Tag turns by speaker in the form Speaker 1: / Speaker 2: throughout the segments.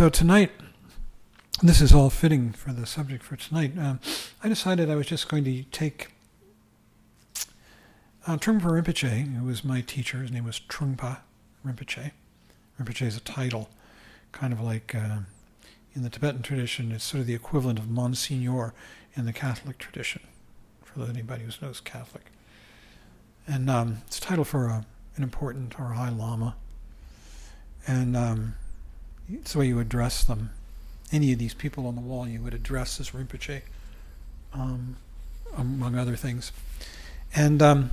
Speaker 1: So tonight, this is all fitting for the subject for tonight. I decided I was just going to take Trungpa Rinpoche, who was my teacher. His name was Trungpa Rinpoche. Rinpoche is a title, kind of like in the Tibetan tradition, it's sort of the equivalent of Monsignor in the Catholic tradition, for anybody who knows Catholic. And it's a title for an important or high lama. And it's the way you address them. Any of these people on the wall you would address as Rinpoche, among other things. And well,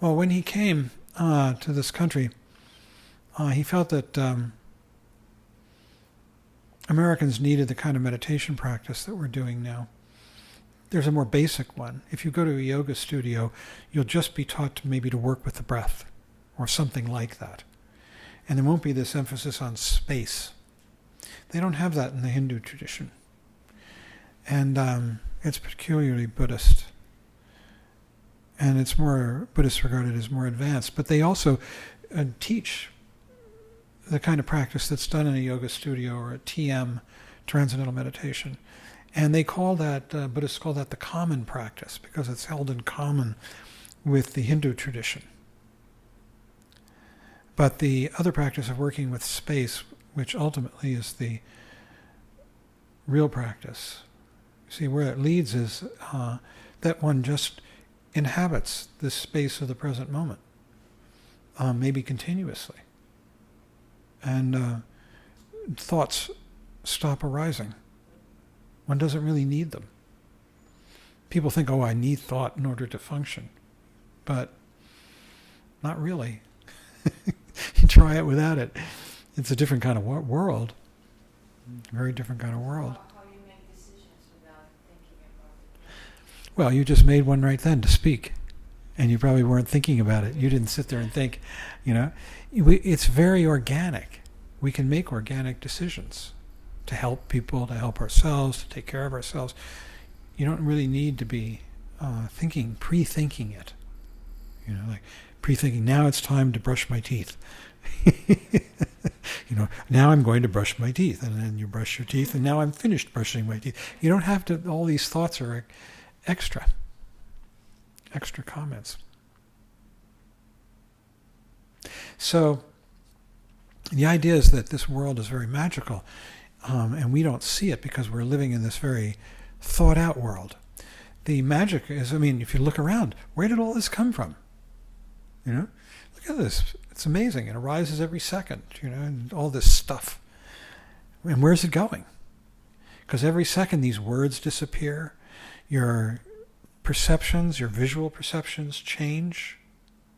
Speaker 1: when he came to this country, he felt that Americans needed the kind of meditation practice that we're doing now. There's a more basic one. If you go to a yoga studio, you'll just be taught maybe to work with the breath or something like that. And there won't be this emphasis on space. They don't have that in the Hindu tradition. And it's peculiarly Buddhist. And it's more, Buddhists regarded as more advanced. But they also teach the kind of practice that's done in a yoga studio or a TM, transcendental meditation. And they call that, Buddhists call that the common practice because it's held in common with the Hindu tradition. But the other practice of working with space, which ultimately is the real practice, see, where it leads is that one just inhabits this space of the present moment, maybe continuously. And thoughts stop arising. One doesn't really need them. People think, oh, I need thought in order to function. But not really. You try it without it. It's a different kind of world. Very different kind of world.
Speaker 2: How you make decisions without thinking about it?
Speaker 1: Well, you just made one right then to speak. And you probably weren't thinking about it. You didn't sit there and think, It's very organic. We can make organic decisions to help people, to help ourselves, to take care of ourselves. You don't really need to be pre-thinking it. Like pre-thinking, now it's time to brush my teeth. Now I'm going to brush my teeth. And then you brush your teeth, and now I'm finished brushing my teeth. You don't have to, all these thoughts are extra comments. So the idea is that this world is very magical, and we don't see it because we're living in this very thought-out world. The magic is, if you look around, where did all this come from? Look at this. It's amazing. It arises every second, and all this stuff. And where's it going? Because every second these words disappear, your perceptions, your visual perceptions change.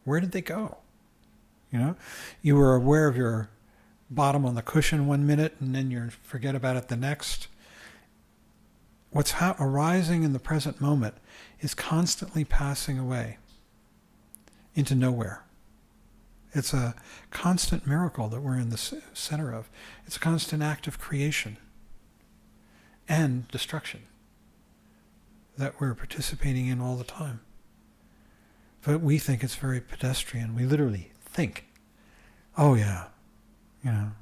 Speaker 1: Where did they go? You were aware of your bottom on the cushion one minute and then you forget about it the next. What's arising in the present moment is constantly passing away into nowhere. It's a constant miracle that we're in the center of. It's a constant act of creation and destruction that we're participating in all the time. But we think it's very pedestrian. We literally think, oh yeah,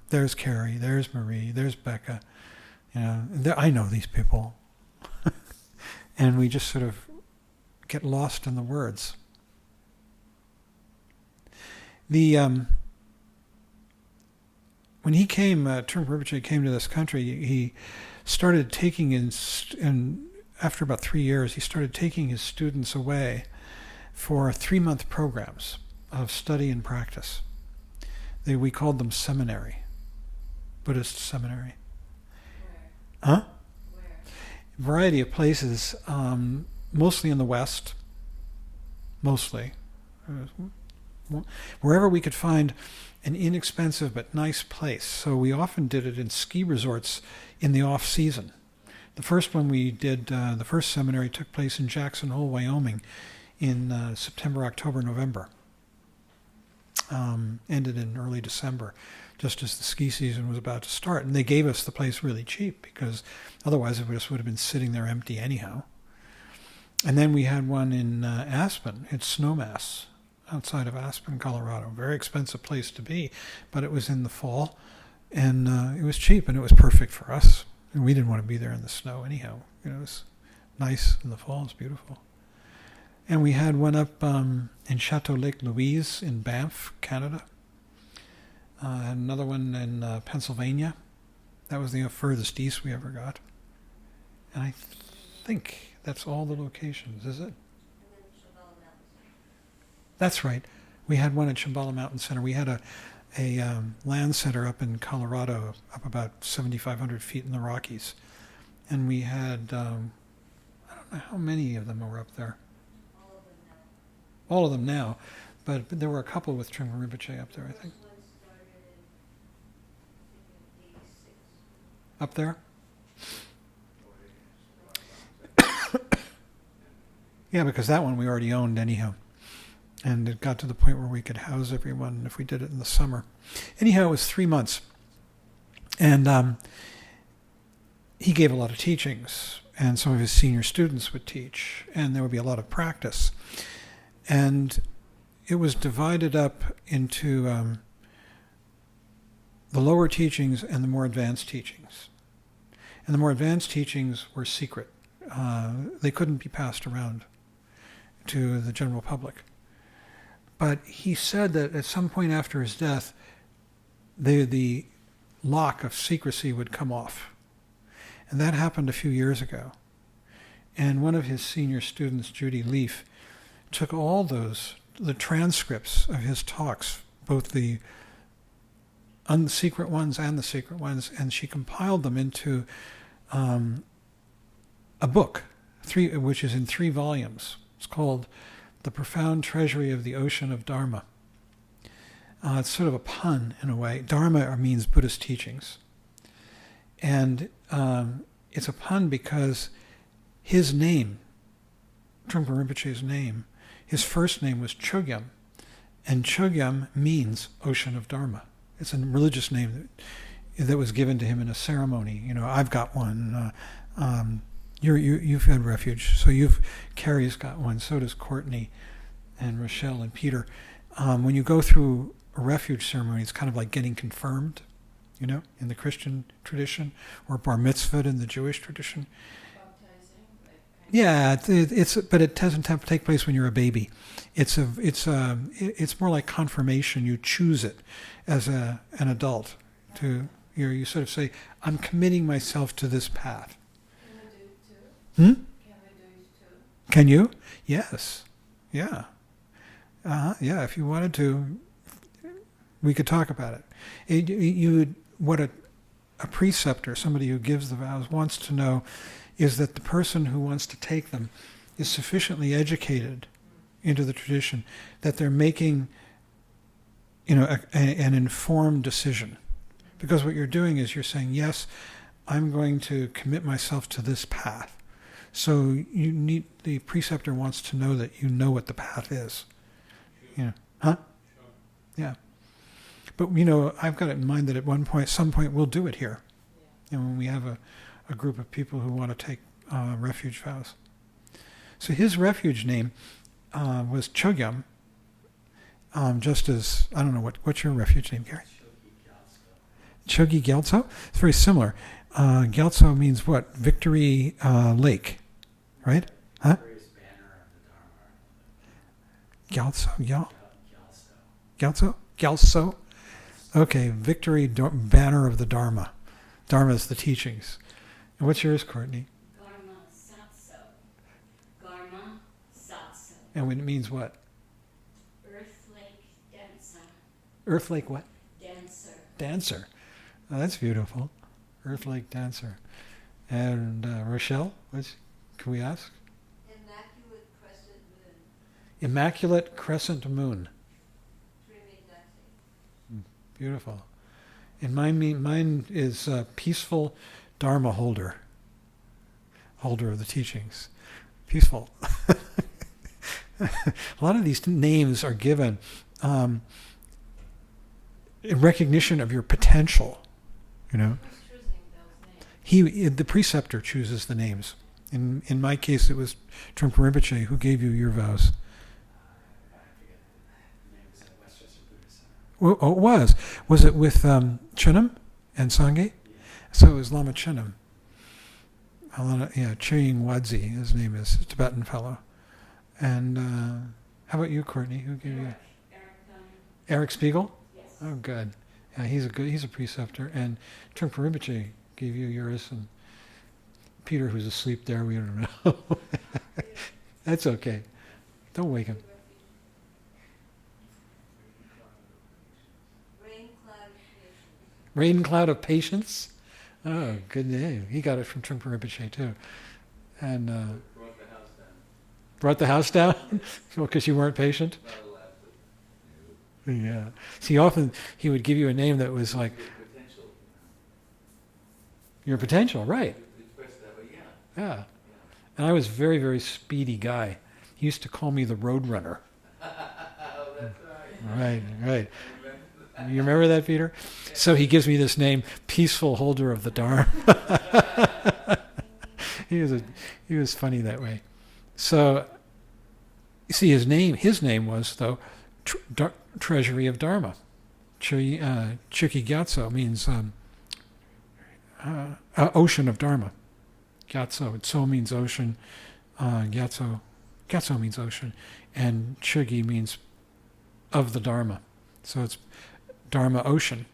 Speaker 1: there's Carrie, there's Marie, there's Becca, I know these people. And we just sort of get lost in the words. When he came, Trungpa Rinpoche came to this country, he started taking and after about 3 years, he started taking his students away for 3-month programs of study and practice. We called them seminary, Buddhist seminary.
Speaker 2: Where?
Speaker 1: Huh?
Speaker 2: Where?
Speaker 1: A variety of places, mostly in the West, mostly. Wherever we could find an inexpensive but nice place. So we often did it in ski resorts in the off-season. The first one we did, the first seminary took place in Jackson Hole, Wyoming in September, October, November. Ended in early December, just as the ski season was about to start. And they gave us the place really cheap because otherwise it just would have been sitting there empty anyhow. And then we had one in Aspen. It's Snowmass, outside of Aspen, Colorado. Very expensive place to be, but it was in the fall, and it was cheap, and it was perfect for us. And we didn't want to be there in the snow anyhow. You know, it was nice in the fall. It's beautiful. And we had one up in Chateau Lake Louise in Banff, Canada. Another one in Pennsylvania. That was the furthest east we ever got. And I think that's all the locations, is it?
Speaker 2: And then Shambhala Mountain.
Speaker 1: That's right. We had one at Shambhala Mountain Center. We had a land center up in Colorado, up about 7,500 feet in the Rockies. And we had, I don't know how many of them were up there.
Speaker 2: All of them now.
Speaker 1: All of them now. But there were a couple with Trungpa Rinpoche up there, I think.
Speaker 2: First one started in 86.
Speaker 1: Up there? Yeah, because that one we already owned anyhow. And it got to the point where we could house everyone if we did it in the summer. Anyhow, it was 3 months. And he gave a lot of teachings. And some of his senior students would teach. And there would be a lot of practice. And it was divided up into the lower teachings and the more advanced teachings. And the more advanced teachings were secret. They couldn't be passed around to the general public. But he said that at some point after his death, the lock of secrecy would come off. And that happened a few years ago. And one of his senior students, Judy Leaf, took all the transcripts of his talks, both the unsecret ones and the secret ones, and she compiled them into a book, which is in 3 volumes. It's called The Profound Treasury of the Ocean of Dharma. It's sort of a pun in a way. Dharma means Buddhist teachings. And it's a pun because his name, Trungpa Rinpoche's name, his first name was Chögyam. And Chögyam means Ocean of Dharma. It's a religious name that was given to him in a ceremony. You know, I've got one. You've had refuge, so Carrie's got one. So does Courtney, and Rochelle and Peter. When you go through a refuge ceremony, it's kind of like getting confirmed, you know, in the Christian tradition, or bar mitzvah in the Jewish tradition.
Speaker 2: Baptizing, like
Speaker 1: Yeah, but it doesn't take place when you're a baby. It's more like confirmation. You choose it as an adult. You sort of say, I'm committing myself to this path.
Speaker 2: Can we do it too?
Speaker 1: Hmm?
Speaker 2: Can we do it too?
Speaker 1: Can you? Yes. Yeah. Yeah, if you wanted to, we could talk about it. What a preceptor, somebody who gives the vows, wants to know is that the person who wants to take them is sufficiently educated into the tradition that they're making, an informed decision. Because what you're doing is you're saying, yes, I'm going to commit myself to this path. So the preceptor wants to know that you know what the path is. Huh? Yeah. But, I've got it in mind that at some point, we'll do it here. And when we have a group of people who want to take refuge vows. So his refuge name was Chögyam, just as, I don't know, what's your refuge name, Gary? Chögy Gyaltso? It's very similar. Gyaltso means what? Victory Lake, right? Huh? Gyaltso? Gyaltso? Gyaltso? Okay, Victory Banner of the Dharma. Dharma is the teachings. And what's yours, Courtney?
Speaker 3: Garma Satso. Garma Satso.
Speaker 1: And it means what?
Speaker 3: Earth Lake Dancer.
Speaker 1: Earth Lake what?
Speaker 3: Dancer.
Speaker 1: Dancer. Oh, that's beautiful. Earth Lake Dancer. And Rochelle, can we ask?
Speaker 2: Immaculate Crescent Moon.
Speaker 1: Immaculate Crescent Moon.
Speaker 2: Trimidati.
Speaker 1: Beautiful. And mine is Peaceful Dharma Holder of the teachings. Peaceful. A lot of these names are given in recognition of your potential.
Speaker 2: Who's choosing those names?
Speaker 1: The preceptor chooses the names. In my case, it was Trungpa Rinpoche who gave you your vows.
Speaker 4: I forget the name. Was at Westchester Buddhist Center.
Speaker 1: Well, oh, it was. Was it with Chögyam and Sangye?
Speaker 4: Yeah.
Speaker 1: So it was Lama Chögyam. Chögyam Wadzi, his name is, a Tibetan fellow. And how about you, Courtney? Who gave you? Eric Spiegel?
Speaker 3: Yes.
Speaker 1: Oh, good. Yeah, he's a preceptor. And Trungpa Rinpoche gave you yours, and Peter, who's asleep there, we don't know. That's okay. Don't wake him.
Speaker 2: Rain cloud patience.
Speaker 1: Rain Cloud of Patience. Oh, good name. He got it from Trungpa Rinpoche too. And
Speaker 4: Brought the house down.
Speaker 1: brought the house down? Well, because you weren't patient?
Speaker 4: Not allowed to.
Speaker 1: Yeah. See, often he would give you a name that was like
Speaker 4: Good potential.
Speaker 1: your potential, right?
Speaker 4: Express it that way, yeah.
Speaker 1: Yeah.
Speaker 4: Yeah.
Speaker 1: And I was a very, very speedy guy. He used to call me the Road Runner.
Speaker 4: Oh, that's right.
Speaker 1: Right.
Speaker 4: I remember that.
Speaker 1: You remember that, Peter? So he gives me this name, Peaceful Holder of the Dharma. He was funny that way. So, you see, his name was, though, Treasury of Dharma. Chögyam Gyatso means Ocean of Dharma. Gyatso, Tso means ocean, Gyatso means ocean, and Chögy means of the Dharma. So it's Dharma Ocean.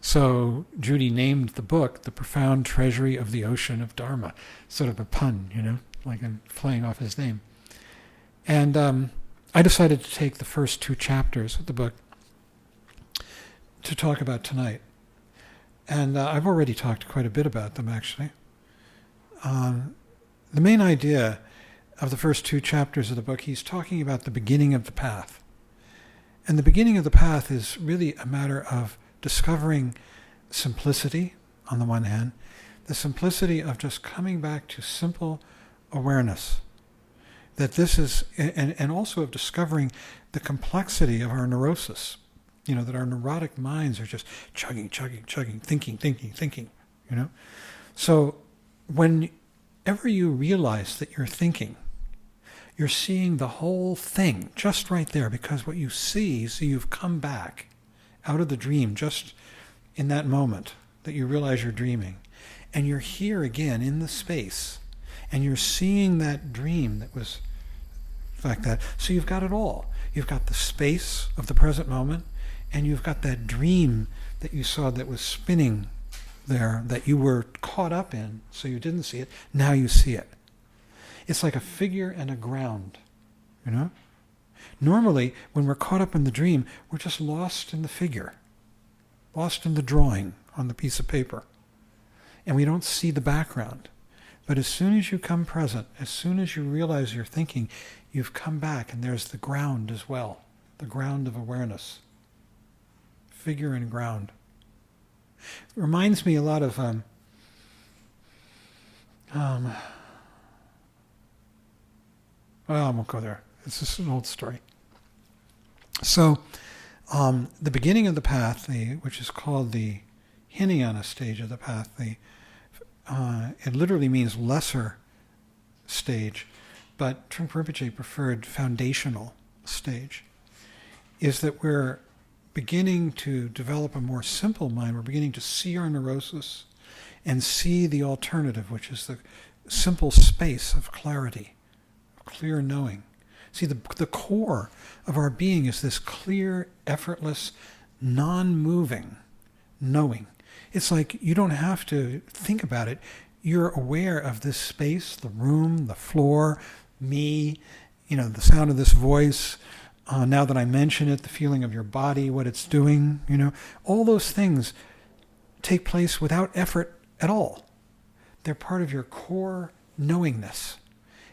Speaker 1: So Judy named the book The Profound Treasury of the Ocean of Dharma. Sort of a pun, like I'm playing off his name. And I decided to take the first 2 chapters of the book to talk about tonight. And I've already talked quite a bit about them, actually. The main idea of the first 2 chapters of the book, he's talking about the beginning of the path. And the beginning of the path is really a matter of discovering simplicity, on the one hand, the simplicity of just coming back to simple awareness. That this is, and also of discovering the complexity of our neurosis. That our neurotic minds are just chugging, thinking. So whenever you realize that you're thinking, you're seeing the whole thing just right there, because what you see, so you've come back out of the dream just in that moment that you realize you're dreaming. And you're here again in the space, and you're seeing that dream that was like that. So you've got it all. You've got the space of the present moment, and you've got that dream that you saw that was spinning there, that you were caught up in, so you didn't see it. Now you see it. It's like a figure and a ground, Normally, when we're caught up in the dream, we're just lost in the figure, lost in the drawing on the piece of paper, and we don't see the background. But as soon as you come present, as soon as you realize you're thinking, you've come back, and there's the ground as well, the ground of awareness. Figure and ground. It reminds me a lot of well, I won't go there. It's just an old story. So, the beginning of the path, which is called the Hinayana stage of the path, it literally means lesser stage, but Trungpa Rinpoche preferred foundational stage, is that we're beginning to develop a more simple mind. We're beginning to see our neurosis and see the alternative, which is the simple space of clarity, of clear knowing. See, the core of our being is this clear, effortless, non-moving knowing. It's like you don't have to think about it. You're aware of this space, the room, the floor, me, the sound of this voice. Now that I mention it, the feeling of your body, what it's doing, all those things take place without effort at all. They're part of your core knowingness.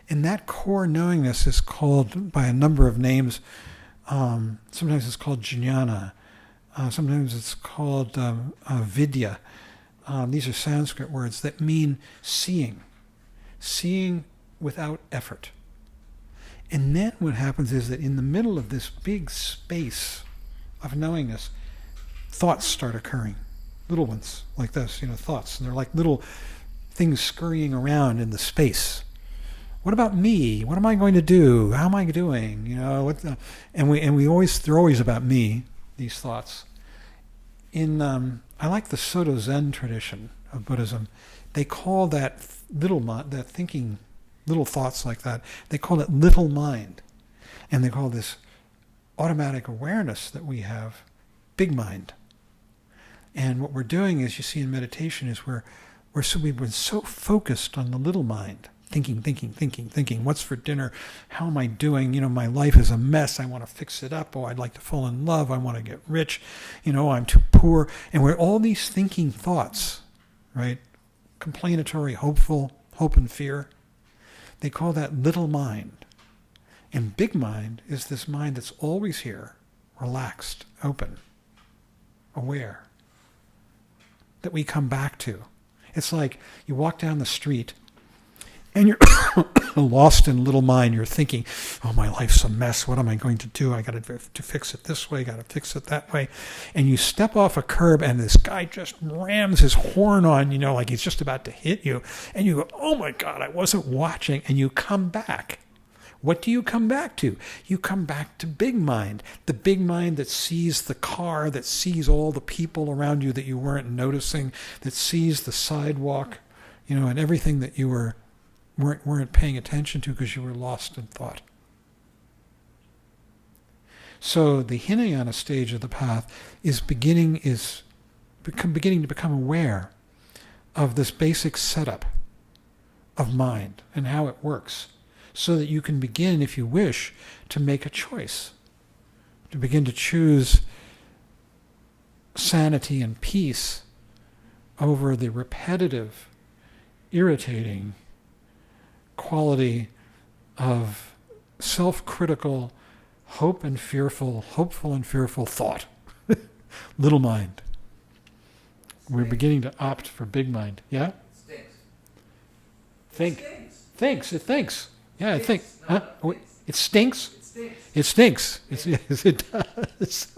Speaker 1: And that core knowingness is called by a number of names. Sometimes it's called jnana. Sometimes it's called vidya. These are Sanskrit words that mean seeing without effort. And then what happens is that in the middle of this big space of knowingness, thoughts start occurring. Little ones like this, thoughts. And they're like little things scurrying around in the space. what about me? What am I going to do? How am I doing? You know, they're always about me, these thoughts. I like the Soto Zen tradition of Buddhism. They call that that thinking, little thoughts like that, they call it little mind. And they call this automatic awareness that we have big mind. And what we're doing is, you see in meditation, is we've been so focused on the little mind, thinking, what's for dinner, how am I doing, you know, my life is a mess, I want to fix it up, oh, I'd like to fall in love, I want to get rich, you know, I'm too poor, and we're all these thinking thoughts, right, complainatory, hopeful, hope and fear, they call that little mind. And big mind is this mind that's always here, relaxed, open, aware, that we come back to. It's like you walk down the street and you're lost in little mind. You're thinking, oh, my life's a mess. What am I going to do? I got to fix it this way, got to fix it that way. And you step off a curb and this guy just rams his horn on, you know, like he's just about to hit you. And you go, oh my God, I wasn't watching. And you come back. What do you come back to? You come back to big mind. The big mind that sees the car, that sees all the people around you that you weren't noticing, that sees the sidewalk, you know, and everything that you weren't paying attention to because you were lost in thought. So the Hinayana stage of the path is beginning to become aware of this basic setup of mind and how it works, so that you can begin, if you wish, to make a choice, to begin to choose sanity and peace over the repetitive, irritating quality of self-critical, hopeful and fearful thought. Little mind. We're beginning to opt for big mind. Yeah?
Speaker 4: Stinks.
Speaker 1: Thinks. It thinks. Yeah, I think.
Speaker 4: No,
Speaker 1: Huh?
Speaker 4: no,
Speaker 1: It stinks?
Speaker 4: It stinks.
Speaker 1: It stinks. Yes, it does.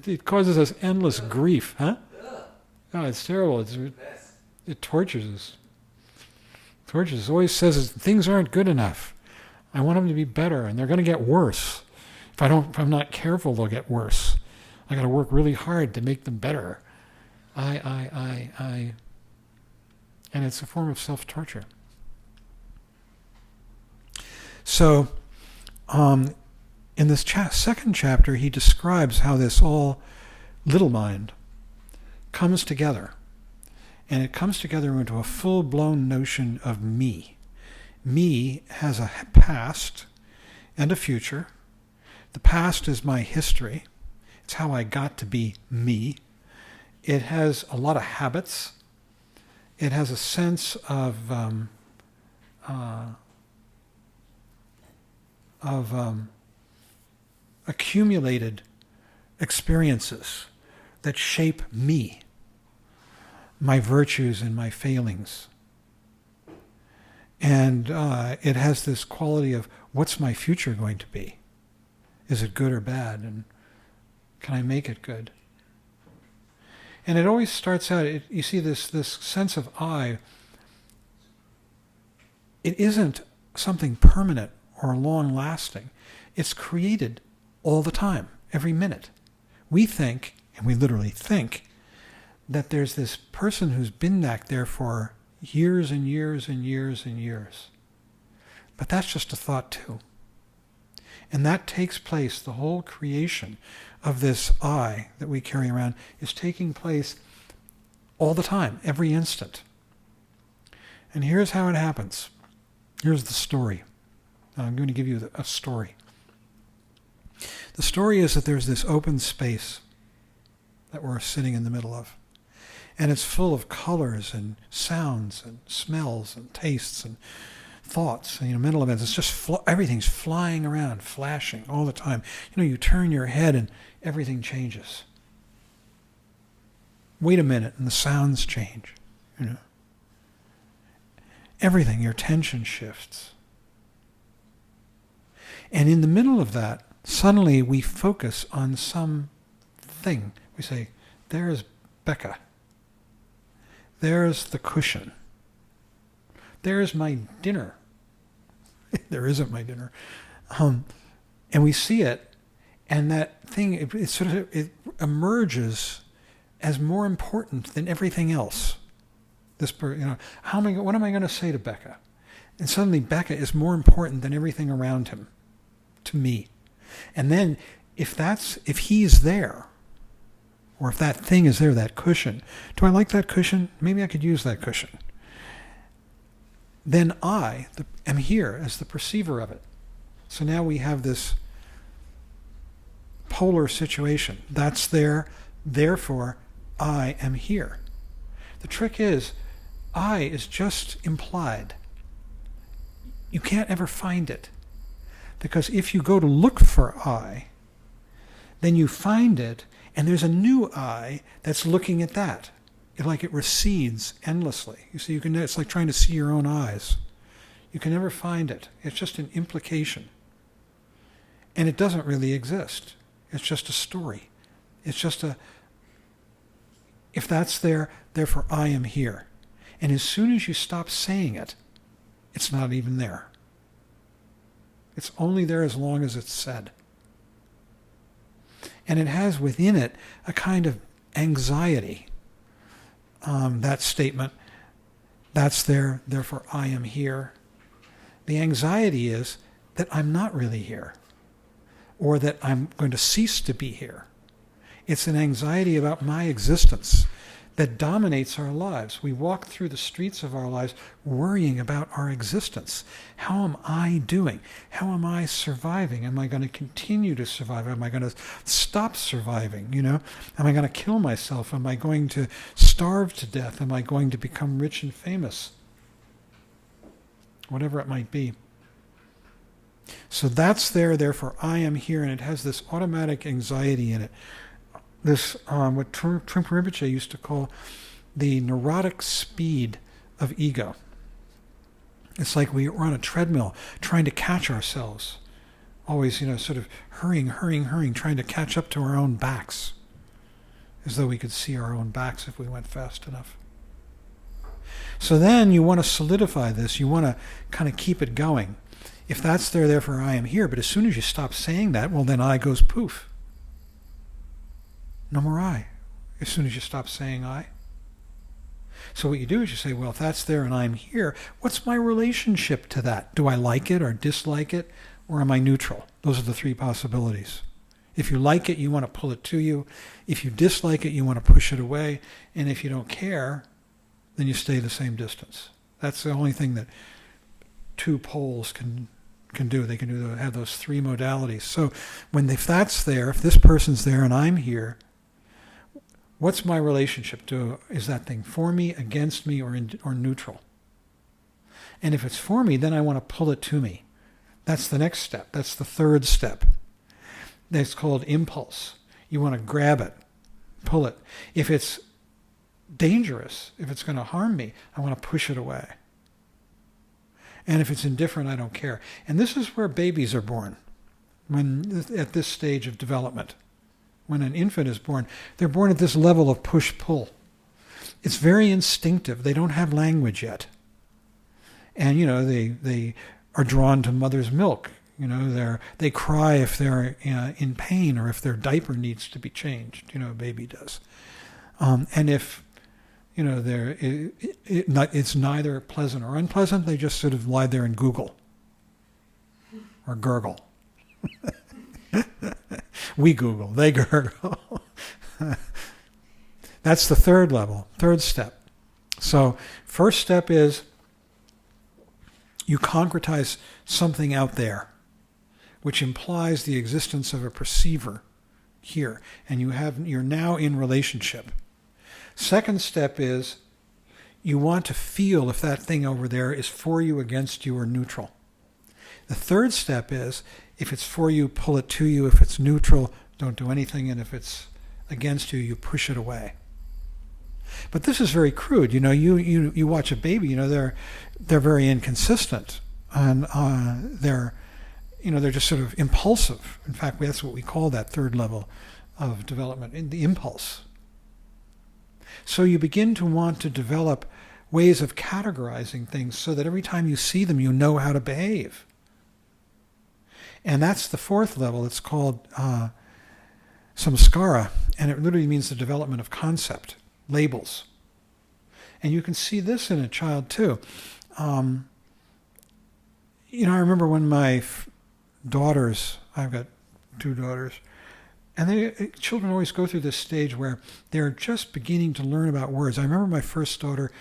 Speaker 1: It causes us endless grief, huh?
Speaker 4: Ugh.
Speaker 1: Oh, it's terrible.
Speaker 4: Best.
Speaker 1: It tortures us. It always says things aren't good enough. I want them to be better, and they're going to get worse. If I'm not careful, they'll get worse. I got to work really hard to make them better. I. And it's a form of self-torture. So, in this second chapter, he describes how this all little mind comes together. And it comes together into a full-blown notion of me. Me has a past and a future. The past is my history. It's how I got to be me. It has a lot of habits. It has a sense of accumulated experiences that shape me, my virtues and my failings. And it has this quality of, what's my future going to be? Is it good or bad? And can I make it good? And it always starts out, you see this sense of I, it isn't something permanent or long-lasting. It's created all the time, every minute. We think, and we literally think, that there's this person who's been back there for years and years and years and years. But that's just a thought too. And that takes place, the whole creation of this I that we carry around is taking place all the time, every instant. And here's how it happens. Here's the story. I'm going to give you a story. The story is that there's this open space that we're sitting in the middle of. And it's full of colors and sounds and smells and tastes and thoughts and mental events. It's just everything's flying around, flashing all the time. You turn your head and everything changes. Wait a minute and the sounds change. Everything, your attention shifts. And in the middle of that, suddenly we focus on something. We say, there's Becca. There's the cushion. There's my dinner There isn't my dinner. And we see it, and that thing, it emerges as more important than everything else. What am I going to say to Becca? And suddenly Becca is more important than everything around him, to me. And then if he's there, or if that thing is there, that cushion, do I like that cushion? Maybe I could use that cushion. Then I am here as the perceiver of it. So now we have this polar situation. That's there, therefore I am here. The trick is, I is just implied. You can't ever find it. Because if you go to look for I, then you find it, and there's a new I that's looking at that. It recedes endlessly. You see, it's like trying to see your own eyes. You can never find it. It's just an implication. And it doesn't really exist. It's just a story. It's just if that's there, therefore I am here. And as soon as you stop saying it, it's not even there. It's only there as long as it's said. And it has within it a kind of anxiety. That statement, that's there, therefore I am here. The anxiety is that I'm not really here, or that I'm going to cease to be here. It's an anxiety about my existence that dominates our lives. We walk through the streets of our lives worrying about our existence. How am I doing? How am I surviving? Am I going to continue to survive? Am I going to stop surviving? Am I going to kill myself? Am I going to starve to death? Am I going to become rich and famous? Whatever it might be. So that's there, therefore I am here, and it has this automatic anxiety in it. This, what Trungpa Rinpoche used to call the neurotic speed of ego. It's like we're on a treadmill trying to catch ourselves. Always, sort of hurrying, trying to catch up to our own backs. As though we could see our own backs if we went fast enough. So then you want to solidify this. You want to kind of keep it going. If that's there, therefore I am here. But as soon as you stop saying that, well, then I goes poof. No more I. As soon as you stop saying I. So what you do is you say, well, if that's there and I'm here, what's my relationship to that? Do I like it or dislike it, or am I neutral? Those are the three possibilities. If you like it, you want to pull it to you. If you dislike it, you want to push it away. And if you don't care, then you stay the same distance. That's the only thing that two poles can do. They can have those three modalities. So if that's there, if this person's there and I'm here, what's my relationship to? Is that thing for me, against me, or neutral? And if it's for me, then I want to pull it to me. That's the next step. That's the third step. That's called impulse. You want to grab it, pull it. If it's dangerous, if it's going to harm me, I want to push it away. And if it's indifferent, I don't care. And this is where babies are born, at this stage of development. When an infant is born, they're born at this level of push-pull. It's very instinctive. They don't have language yet. And, they are drawn to mother's milk. They cry if they're in pain or if their diaper needs to be changed. A baby does. And if, it's neither pleasant or unpleasant, they just sort of lie there and Google or gurgle. We Google, they gurgle. That's the third level, third step. So first step is you concretize something out there, which implies the existence of a perceiver here, and you're now in relationship. Second step is you want to feel if that thing over there is for you, against you, or neutral. The third step is, if it's for you, pull it to you. If it's neutral, don't do anything. And if it's against you, you push it away. But this is very crude. You watch a baby. They're very inconsistent, and they're just sort of impulsive. In fact, that's what we call that third level of development, in the impulse. So you begin to want to develop ways of categorizing things so that every time you see them, you know how to behave. And that's the fourth level. It's called samskara, and it literally means the development of concept, labels. And you can see this in a child too. I remember when my daughters, I've got 2 daughters, and children always go through this stage where they're just beginning to learn about words. I remember my first daughter,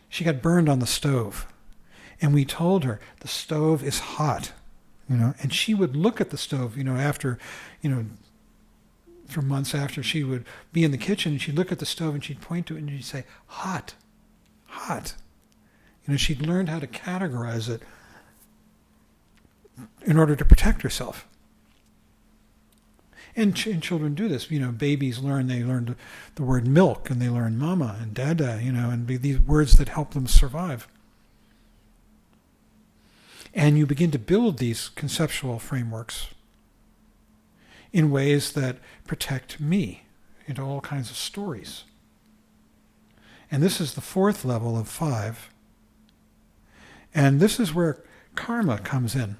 Speaker 1: she got burned on the stove. And we told her, the stove is hot, and she would look at the stove, after, for months after, she would be in the kitchen and she'd look at the stove and she'd point to it and she'd say, hot, hot. She'd learned how to categorize it in order to protect herself. And children do this. Babies learn the word milk, and they learn mama and dada, and these words that help them survive. And you begin to build these conceptual frameworks in ways that protect me into all kinds of stories. And this is the fourth level of 5. And this is where karma comes in.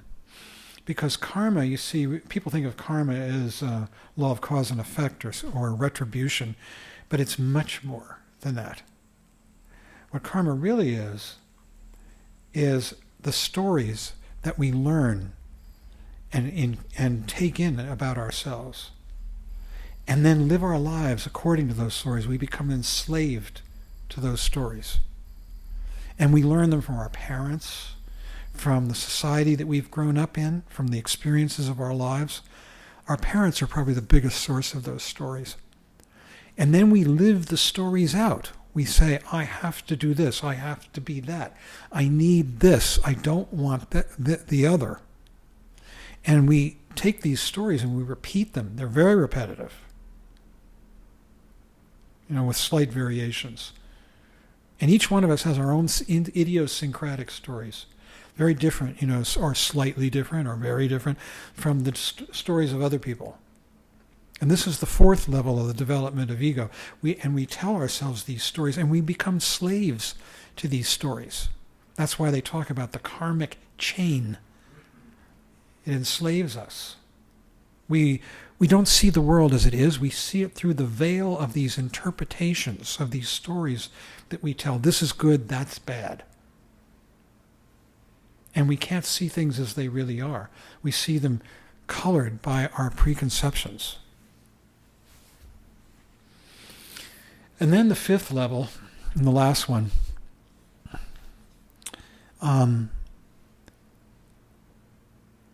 Speaker 1: Because karma, you see, people think of karma as law of cause and effect or retribution, but it's much more than that. What karma really is the stories that we learn and take in about ourselves, and then live our lives according to those stories. We become enslaved to those stories. And we learn them from our parents, from the society that we've grown up in, from the experiences of our lives. Our parents are probably the biggest source of those stories. And then we live the stories out. We say, I have to do this, I have to be that, I need this, I don't want the other. And we take these stories and we repeat them. They're very repetitive, with slight variations. And each one of us has our own idiosyncratic stories. Very different, or slightly different, or very different from the stories of other people. And this is the fourth level of the development of ego. We tell ourselves these stories, and we become slaves to these stories. That's why they talk about the karmic chain. It enslaves us. We don't see the world as it is. We see it through the veil of these interpretations, of these stories that we tell. This is good, that's bad. And we can't see things as they really are. We see them colored by our preconceptions. And then the fifth level, and the last one,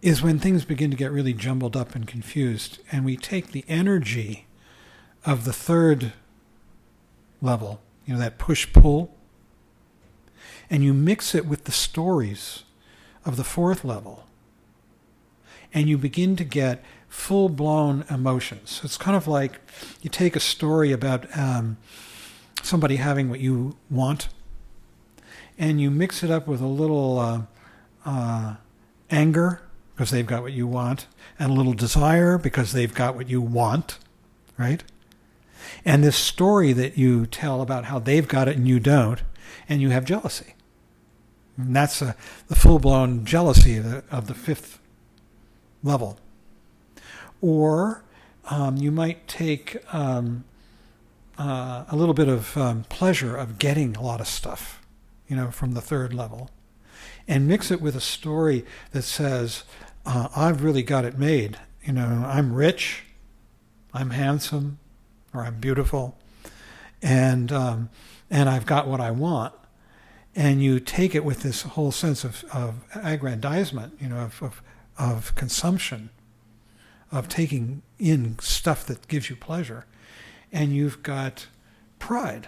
Speaker 1: is when things begin to get really jumbled up and confused, and we take the energy of the third level, that push-pull, and you mix it with the stories of the fourth level, and you begin to get full-blown emotions. It's kind of like you take a story about somebody having what you want, and you mix it up with a little anger, because they've got what you want, and a little desire, because they've got what you want, right? And this story that you tell about how they've got it and you don't, and you have jealousy. And that's the full-blown jealousy of the fifth level. Or you might take a little bit of pleasure of getting a lot of stuff, from the third level, and mix it with a story that says, I've really got it made. I'm rich, I'm handsome, or I'm beautiful, and I've got what I want. And you take it with this whole sense of aggrandizement, of consumption, of taking in stuff that gives you pleasure. And you've got pride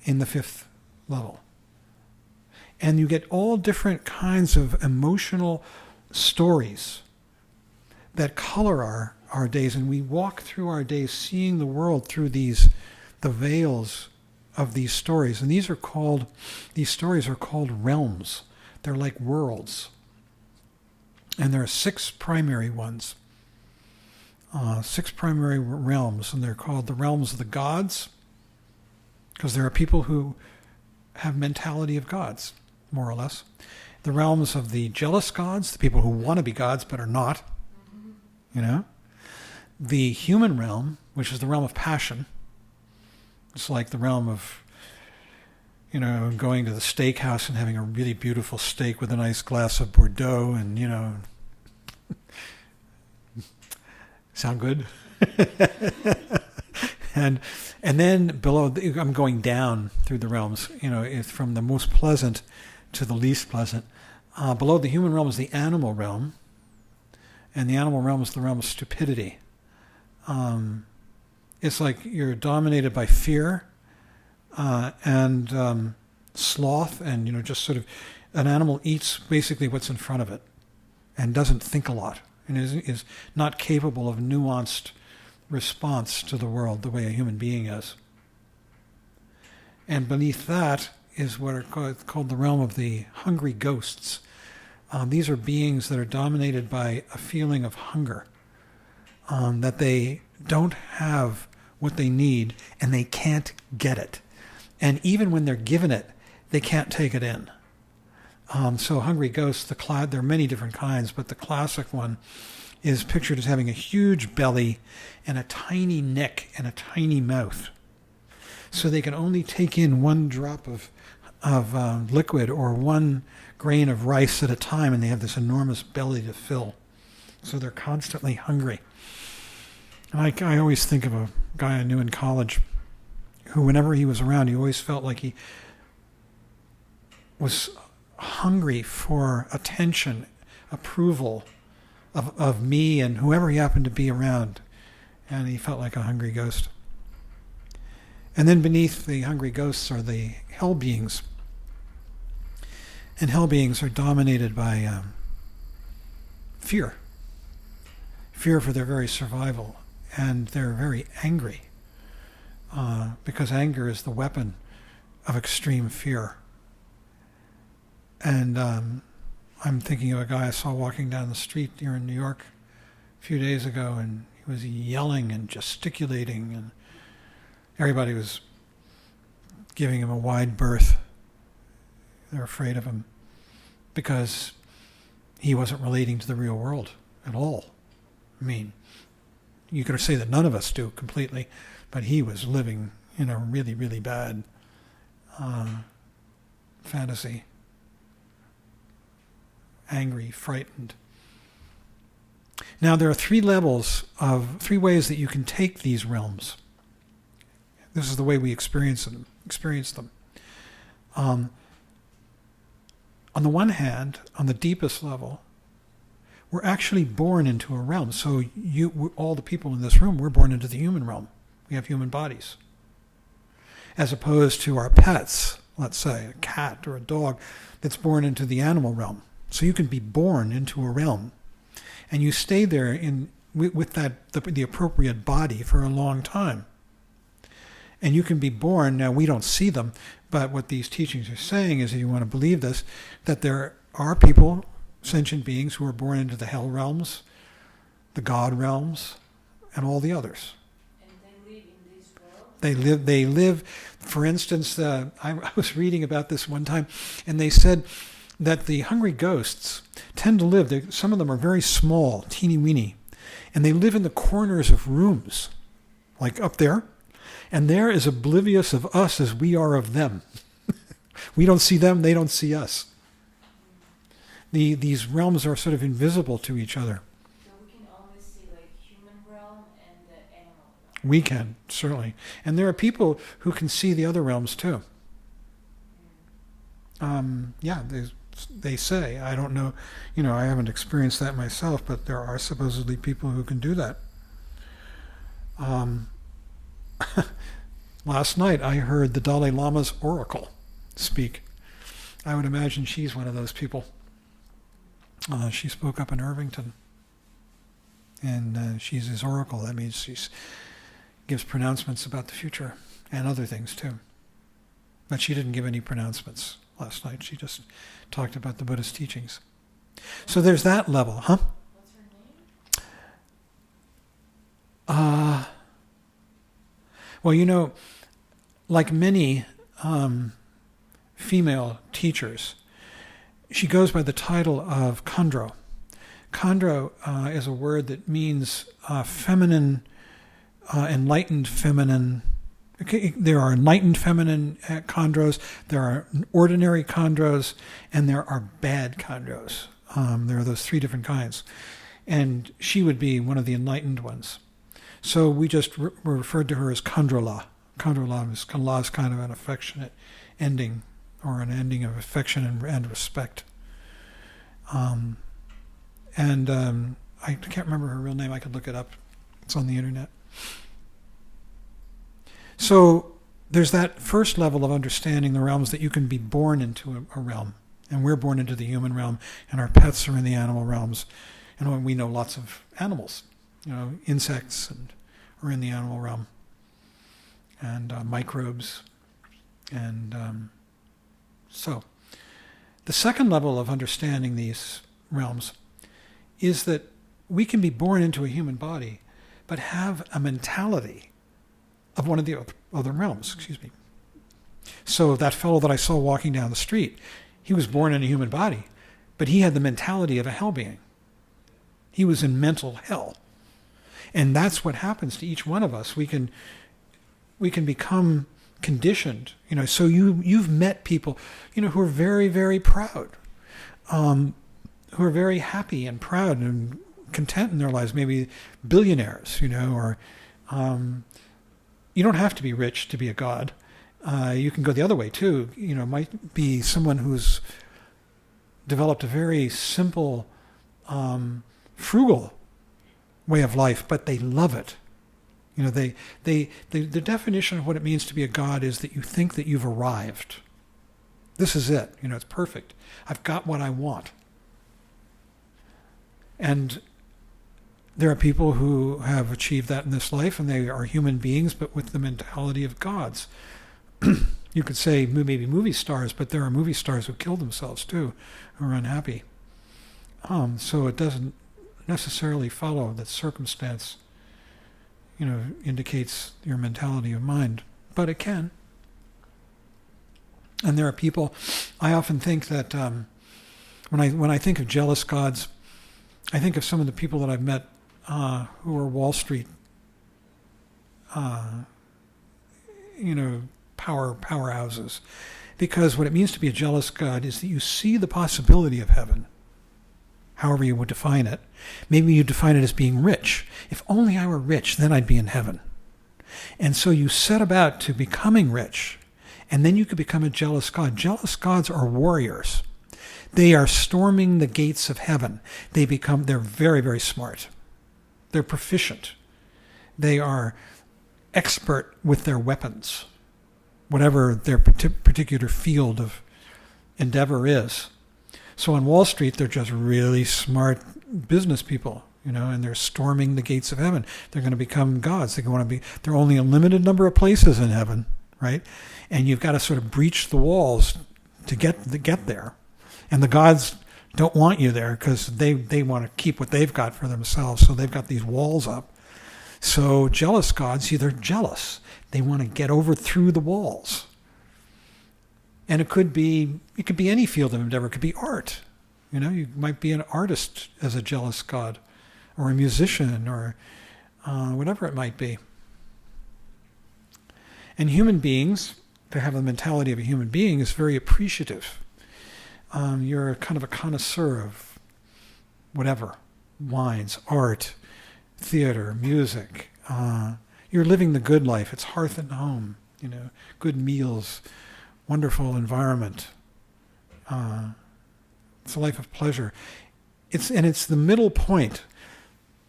Speaker 1: in the fifth level. And you get all different kinds of emotional stories that color our days. And we walk through our days seeing the world through the veils of these stories. And these stories are called realms. They're like worlds. And there are 6 primary ones. 6 primary realms, and they're called the realms of the gods, because there are people who have mentality of gods, more or less. the realms of the jealous gods, the people who want to be gods but are not, you know. The human realm, which is the realm of passion. It's like the realm of, you know, going to the steakhouse and having a really beautiful steak with a nice glass of Bordeaux and, you know, sound good? and then below, I'm going down through the realms, you know, from the most pleasant to the least pleasant. Below the human realm is the animal realm, and the animal realm is the realm of stupidity. It's like you're dominated by fear and sloth, and, you know, just sort of an animal eats basically what's in front of it and doesn't think a lot and is not capable of nuanced response to the world the way a human being is. And beneath that is what are called the realm of the hungry ghosts. These are beings that are dominated by a feeling of hunger, that they don't have what they need and they can't get it. And even when they're given it, they can't take it in. So hungry ghosts, there are many different kinds, but the classic one is pictured as having a huge belly and a tiny neck and a tiny mouth. So they can only take in one drop of liquid or one grain of rice at a time, and they have this enormous belly to fill. So they're constantly hungry. And I always think of a guy I knew in college who, whenever he was around, he always felt like he was hungry for attention, approval of me and whoever he happened to be around. And he felt like a hungry ghost. And then beneath the hungry ghosts are the hell beings. And hell beings are dominated by fear. Fear for their very survival. And they're very angry. Because anger is the weapon of extreme fear. And I'm thinking of a guy I saw walking down the street here in New York a few days ago, and he was yelling and gesticulating, and everybody was giving him a wide berth. They're afraid of him because he wasn't relating to the real world at all. I mean, you could say that none of us do completely, but he was living in a really, really bad fantasy. Angry, frightened. Now, there are three ways that you can take these realms. This is the way we experience them. On the one hand, on the deepest level, we're actually born into a realm. So all the people in this room, we're born into the human realm. We have human bodies. As opposed to our pets, let's say a cat or a dog, that's born into the animal realm. So you can be born into a realm, and you stay there with the appropriate body for a long time. And you can be born, now we don't see them, but what these teachings are saying is, if you want to believe this, that there are people, sentient beings, who are born into the hell realms, the God realms, and all the others.
Speaker 2: And they live in this world?
Speaker 1: They live, for instance, I was reading about this one time, and they said that the hungry ghosts tend to live, some of them are very small, teeny weeny, and they live in the corners of rooms, like up there, and they're as oblivious of us as we are of them. We don't see them, they don't see us. These realms are sort of invisible to each other.
Speaker 2: So we can only see like human realm and the animal realm?
Speaker 1: We can, certainly. And there are people who can see the other realms too. Yeah, they say. I don't know, I haven't experienced that myself, but there are supposedly people who can do that. Last night I heard the Dalai Lama's oracle speak. I would imagine she's one of those people. She spoke up in Irvington, and she's his oracle. That means she gives pronouncements about the future and other things too. But she didn't give any pronouncements last night. She just talked about the Buddhist teachings. So there's that level, huh?
Speaker 2: What's her name?
Speaker 1: Well, like many female teachers, she goes by the title of Khandro. Khandro is a word that means feminine, enlightened feminine. Okay, there are enlightened feminine Khandros, there are ordinary Khandros, and there are bad Khandros. There are those three different kinds. And she would be one of the enlightened ones. So we just were referred to her as Khandrola. Khandrola is kind of an affectionate ending, or an ending of affection and respect. I can't remember her real name. I could look it up. It's on the internet. So there's that first level of understanding the realms, that you can be born into a realm. And we're born into the human realm, and our pets are in the animal realms. And we know lots of animals, insects are in the animal realm, and microbes. And so the second level of understanding these realms is that we can be born into a human body, but have a mentality of one of the other realms. So that fellow that I saw walking down the street, he was born in a human body, but he had the mentality of a hell being. He was in mental hell. And that's what happens to each one of us. We can become conditioned. So you've met people, who are very, very proud, who are very happy and proud and content in their lives, maybe billionaires, or you don't have to be rich to be a god. You can go the other way too. Might be someone who's developed a very simple, frugal way of life, but they love it. The definition of what it means to be a god is that you think that you've arrived. This is it. It's perfect. I've got what I want. And there are people who have achieved that in this life, and they are human beings, but with the mentality of gods. You could say maybe movie stars, but there are movie stars who kill themselves too, who are unhappy. So it doesn't necessarily follow that circumstance, indicates your mentality of mind, but it can. And there are people, I often think that when I think of jealous gods, I think of some of the people that I've met who are Wall Street, powerhouses. Because what it means to be a jealous god is that you see the possibility of heaven, however you would define it. Maybe you define it as being rich. If only I were rich, then I'd be in heaven. And so you set about to becoming rich, and then you could become a jealous god. Jealous gods are warriors. They are storming the gates of heaven. They're very, very smart. They're proficient. They are expert with their weapons, whatever their particular field of endeavor is. So on Wall Street, they're just really smart business people, and they're storming the gates of heaven. They're going to become gods. There are only a limited number of places in heaven, right? And you've got to sort of breach the walls to get there. And the gods don't want you there because they want to keep what they've got for themselves. So they've got these walls up. So jealous gods, they're jealous. They want to get over through the walls. And it could be any field of endeavor. It could be art. You might be an artist as a jealous god, or a musician, or whatever it might be. And human beings, to have the mentality of a human being, is very appreciative. You're kind of a connoisseur of whatever, wines, art, theater, music. You're living the good life. It's hearth and home, good meals, wonderful environment. It's a life of pleasure. It's the middle point.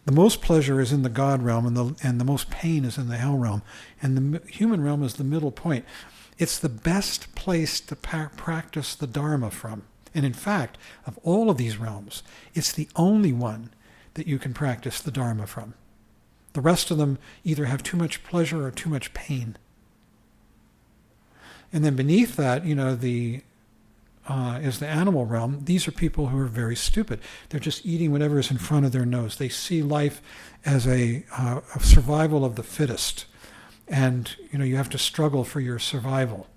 Speaker 1: The most pleasure is in the God realm, and the most pain is in the hell realm. And the human realm is the middle point. It's the best place to practice the Dharma from. And in fact, of all of these realms, it's the only one that you can practice the Dharma from. The rest of them either have too much pleasure or too much pain. And then beneath that, is the animal realm. These are people who are very stupid. They're just eating whatever is in front of their nose. They see life as a survival of the fittest. And, you have to struggle for your survival.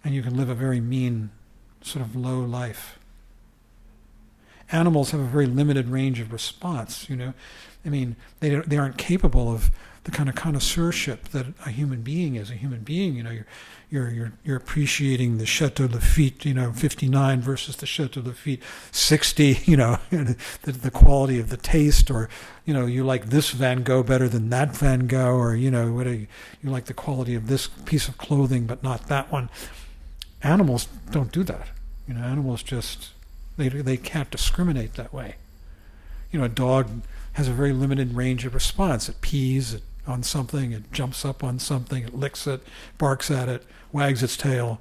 Speaker 1: And you can live a very mean sort of low life. Animals have a very limited range of response, you know. I mean, they aren't capable of the kind of connoisseurship that a human being is. A human being, you know, you're appreciating the Chateau Lafite, you know, 59 versus the Chateau Lafite 60, you know, the quality of the taste, or, you know, you like this Van Gogh better than that Van Gogh, or, you know, you like the quality of this piece of clothing but not that one. Animals don't do that. You know, animals just, they can't discriminate that way. You know, a dog has a very limited range of response. It pees on something, it jumps up on something, it licks it, barks at it, wags its tail.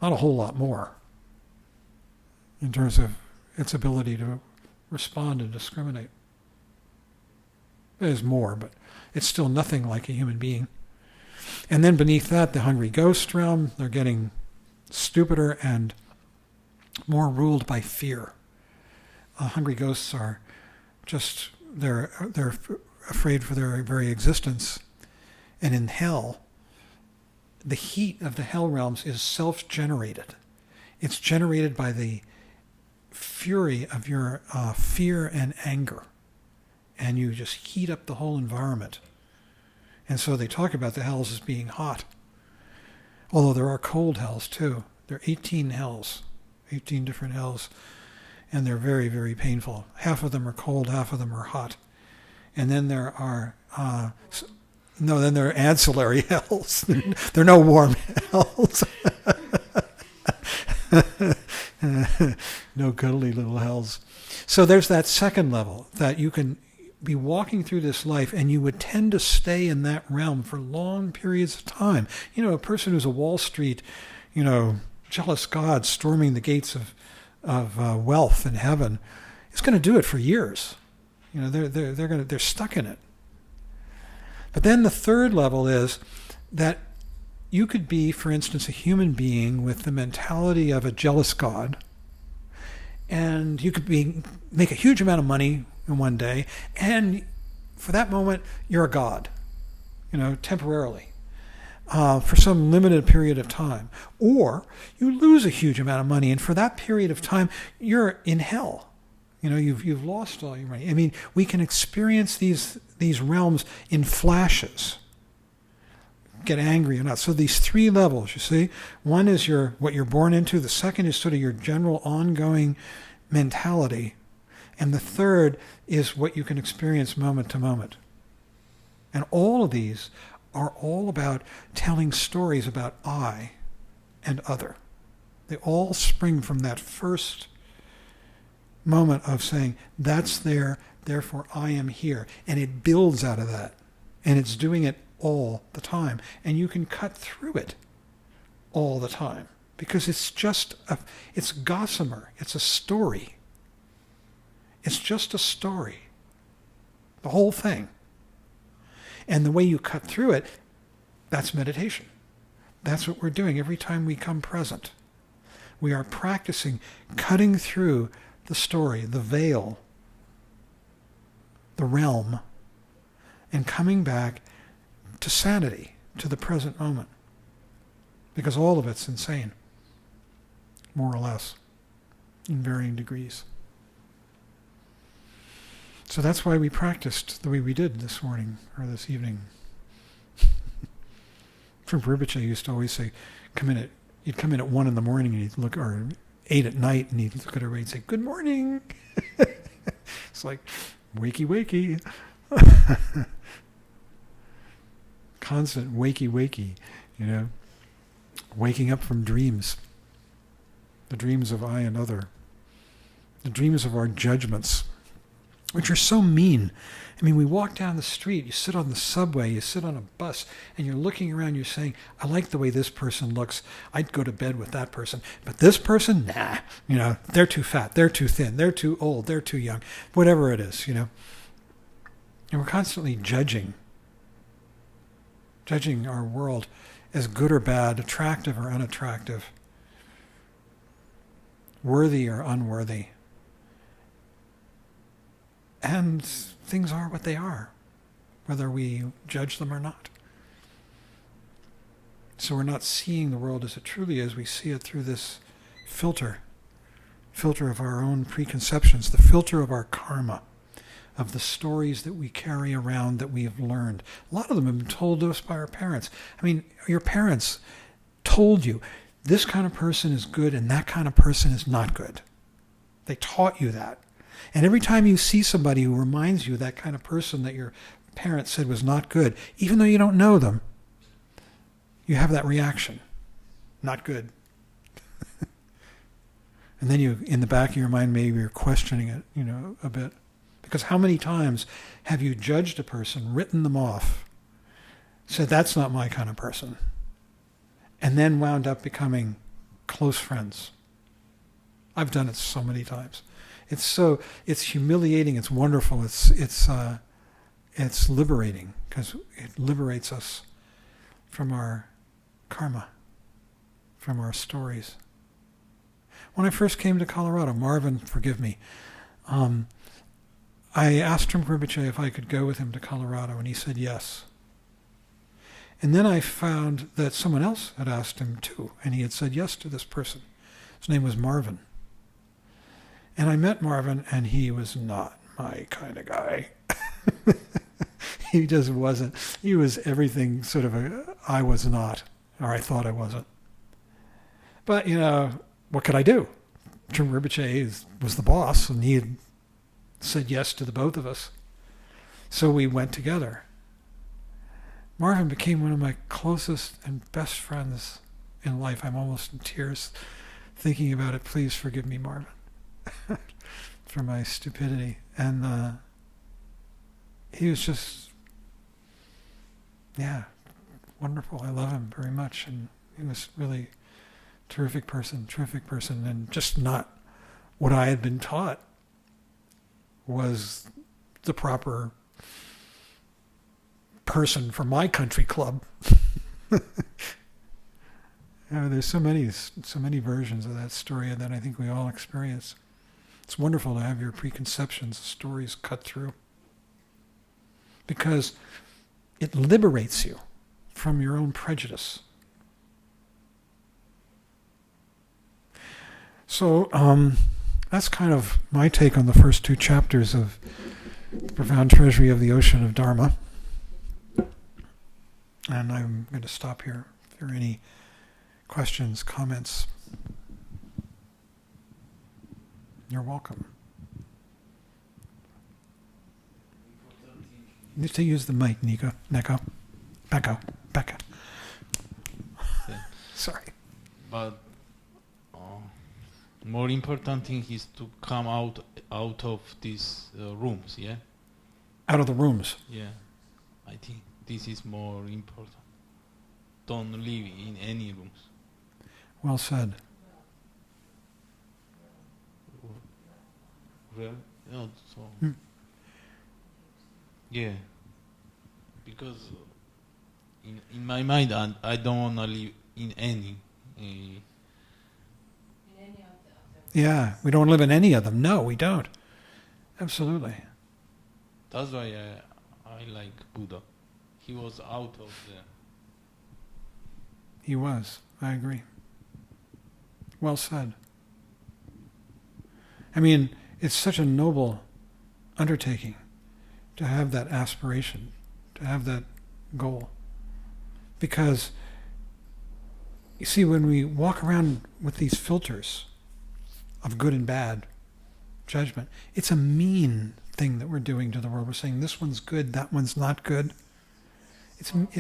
Speaker 1: Not a whole lot more in terms of its ability to respond and discriminate. There's more, but it's still nothing like a human being. And then beneath that, the hungry ghost realm, they're getting stupider and more ruled by fear. Hungry ghosts are just, they're afraid for their very existence. And in hell, the heat of the hell realms is self-generated. It's generated by the fury of your fear and anger. And you just heat up the whole environment. And so they talk about the hells as being hot. Although there are cold hells too. There are 18 hells, 18 different hells. And they're very, very painful. Half of them are cold, half of them are hot. And then there are, then there are ancillary hells. There are no warm hells. No cuddly little hells. So there's that second level, that you can be walking through this life and you would tend to stay in that realm for long periods of time. You know, a person who's a Wall Street, you know, jealous god storming the gates of wealth in heaven is going to do it for years. You know, they're stuck in it. But then the third level is that you could be, for instance, a human being with the mentality of a jealous god, and you could make a huge amount of money in one day, and for that moment you're a god, you know, temporarily. For some limited period of time. Or you lose a huge amount of money, and for that period of time, you're in hell. You know, you've lost all your money. I mean, we can experience these realms in flashes. Get angry or not. So these three levels, you see. One is what you're born into. The second is sort of your general ongoing mentality. And the third is what you can experience moment to moment. And all of these are all about telling stories about I and other. They all spring from that first moment of saying, that's there, therefore I am here. And it builds out of that. And it's doing it all the time. And you can cut through it all the time. Because it's it's gossamer. It's a story. It's just a story. The whole thing. And the way you cut through it, that's meditation. That's what we're doing every time we come present. We are practicing cutting through the story, the veil, the realm, and coming back to sanity, to the present moment. Because all of it's insane, more or less, in varying degrees. So that's why we practiced the way we did this morning or this evening. Trungpa Rinpoche used to always say, you'd come in at 1 a.m. and he'd look, or 8 p.m. and he'd look at everybody and say, "Good morning." It's like, wakey, wakey. Constant wakey, wakey, you know, waking up from dreams. The dreams of I and other. The dreams of our judgments, which are so mean. I mean, we walk down the street, you sit on the subway, you sit on a bus, and you're looking around, you're saying, I like the way this person looks. I'd go to bed with that person. But this person, nah. You know, they're too fat, they're too thin, they're too old, they're too young. Whatever it is, you know. And we're constantly judging our world as good or bad, attractive or unattractive, worthy or unworthy. And things are what they are, whether we judge them or not. So we're not seeing the world as it truly is. We see it through this filter of our own preconceptions, the filter of our karma, of the stories that we carry around that we have learned. A lot of them have been told to us by our parents. I mean, your parents told you this kind of person is good and that kind of person is not good. They taught you that. And every time you see somebody who reminds you of that kind of person that your parents said was not good, even though you don't know them, you have that reaction. Not good. And then you, in the back of your mind, maybe you're questioning it, a bit. Because how many times have you judged a person, written them off, said, that's not my kind of person, and then wound up becoming close friends? I've done it so many times. It's humiliating, it's wonderful, it's liberating, because it liberates us from our karma, from our stories. When I first came to Colorado, Marvin, forgive me, I asked Trungpa if I could go with him to Colorado, and he said yes. And then I found that someone else had asked him too, and he had said yes to this person. His name was Marvin. And I met Marvin, and he was not my kind of guy. He just wasn't. He was everything sort of I was not, or I thought I wasn't. But, what could I do? Trungpa was the boss, and he had said yes to the both of us. So we went together. Marvin became one of my closest and best friends in life. I'm almost in tears thinking about it. Please forgive me, Marvin, for my stupidity. And he was just, wonderful. I love him very much. And he was really terrific person, and just not what I had been taught was the proper person for my country club. There's so many versions of that story that I think we all experience. It's wonderful to have your preconceptions, stories cut through, because it liberates you from your own prejudice. So that's kind of my take on the first two chapters of the Profound Treasury of the Ocean of Dharma. And I'm going to stop here. If there are any questions, comments, you're welcome. You need to use the mic, Neko. Becca.
Speaker 5: Yeah.
Speaker 1: Sorry.
Speaker 5: But more important thing is to come out of these rooms, yeah?
Speaker 1: Out of the rooms.
Speaker 5: Yeah, I think this is more important. Don't live in any rooms.
Speaker 1: Well said.
Speaker 5: Really? No, so... Yeah. Because in my mind, I don't want to live in any...
Speaker 1: Yeah, we don't live in any of them. No, we don't. Absolutely.
Speaker 5: That's why I like Buddha. He was out of the...
Speaker 1: He was. I agree. Well said. I mean, it's such a noble undertaking to have that aspiration, to have that goal. Because, you see, when we walk around with these filters of good and bad judgment, it's a mean thing that we're doing to the world. We're saying this one's good, that one's not good. It's
Speaker 5: program.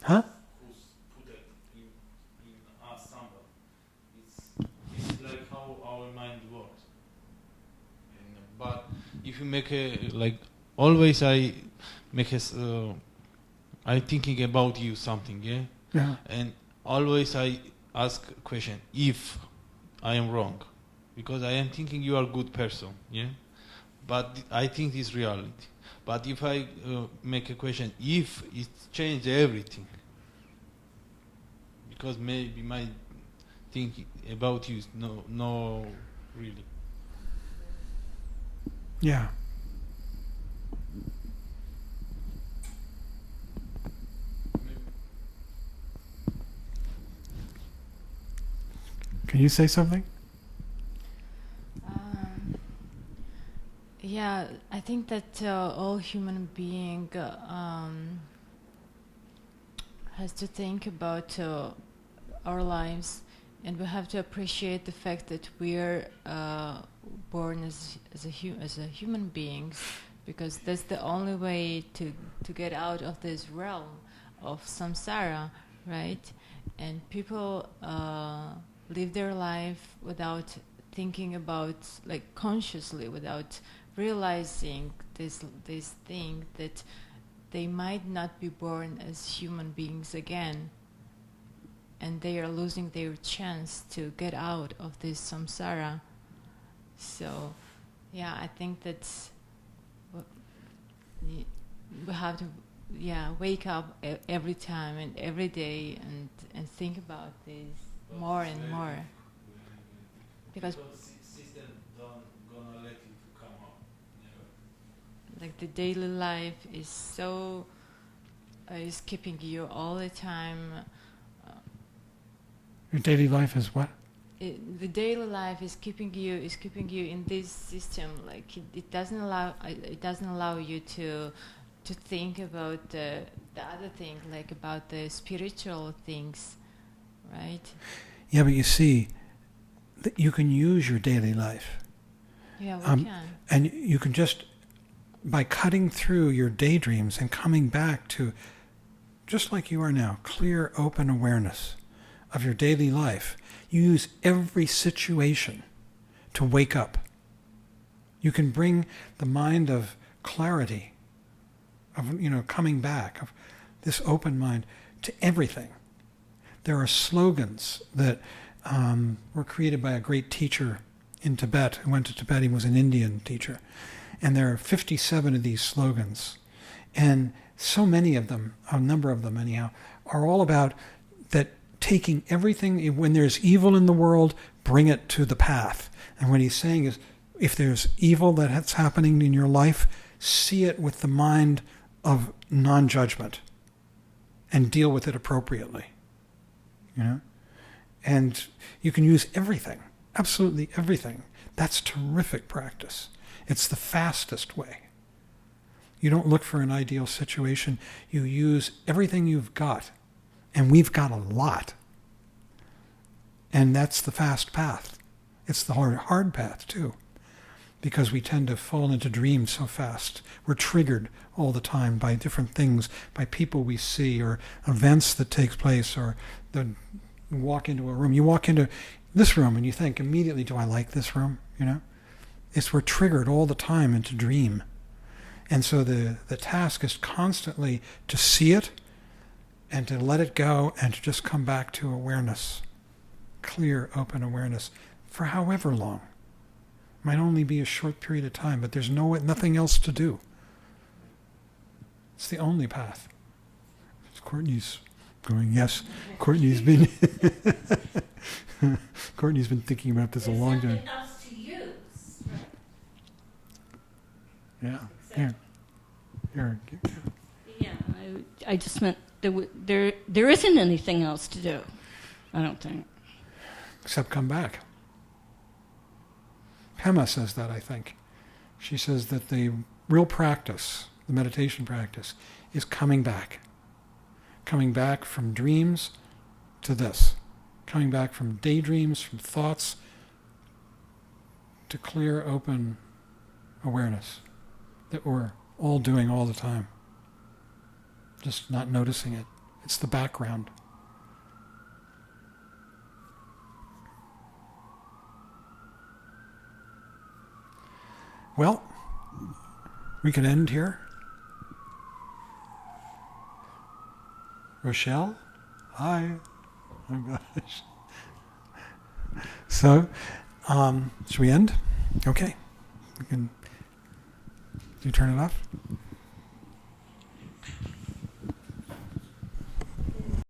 Speaker 1: Huh?
Speaker 5: Who's put it in us somewhere. It's like how our mind works. But if you make always I make I thinking about you something, yeah?
Speaker 1: Yeah.
Speaker 5: And always I ask a question, if I am wrong. Because I am thinking you are a good person, yeah? But I think it's reality. But if I make a question, if it changes everything, because maybe my thinking about you is no really.
Speaker 1: Yeah. Can you say something?
Speaker 2: Yeah, I think that all human being has to think about our lives, and we have to appreciate the fact that we're born as a human beings, because that's the only way to get out of this realm of samsara, right? And people live their life without thinking about, like, consciously, without realizing this thing that they might not be born as human beings again, and they are losing their chance to get out of this samsara. So, yeah, I think that's we have to, wake up every time and every day and think about this more and more. Because
Speaker 5: system don't gonna let you to come up. Never.
Speaker 2: like the daily life is so is keeping you all the time.
Speaker 1: Your daily life is what?
Speaker 2: The daily life is keeping you in this system. Like it doesn't allow you to think about the other thing, like about the spiritual things, right?
Speaker 1: Yeah, but you see, that you can use your daily life.
Speaker 2: Yeah, we can.
Speaker 1: And you can just, by cutting through your daydreams and coming back to, just like you are now, clear, open awareness of your daily life, you use every situation to wake up. You can bring the mind of clarity, of coming back, of this open mind to everything. There are slogans that were created by a great teacher in Tibet who went to Tibet. He was an Indian teacher. And there are 57 of these slogans. And so many of them, a number of them anyhow, are all about that taking everything, when there's evil in the world, bring it to the path. And what he's saying is, if there's evil that's happening in your life, see it with the mind of non-judgment and deal with it appropriately. And you can use everything, absolutely everything. That's terrific practice. It's the fastest way. You don't look for an ideal situation. You use everything you've got. And we've got a lot. And that's the fast path. It's the hard path, too. Because we tend to fall into dreams so fast. We're triggered all the time by different things, by people we see, or events that take place, or you walk into a room. You walk into this room and you think immediately, do I like this room? We're triggered all the time into dream. And so the task is constantly to see it and to let it go and to just come back to awareness, clear, open awareness, for however long. It might only be a short period of time, but there's nothing else to do. It's the only path. Courtney's going, yes. Courtney's been thinking about this a long time.
Speaker 3: There's nothing else to use.
Speaker 1: Yeah. Here.
Speaker 3: Yeah, I just meant there isn't anything else to do, I don't think.
Speaker 1: Except come back. Pema says that, I think. She says that the real practice, the meditation practice, is coming back. Coming back from dreams to this. Coming back from daydreams, from thoughts, to clear, open awareness that we're all doing all the time. Just not noticing it. It's the background. Well, we can end here. Rochelle? Hi. Oh gosh. So, should we end? Okay. We can. Do you turn it off?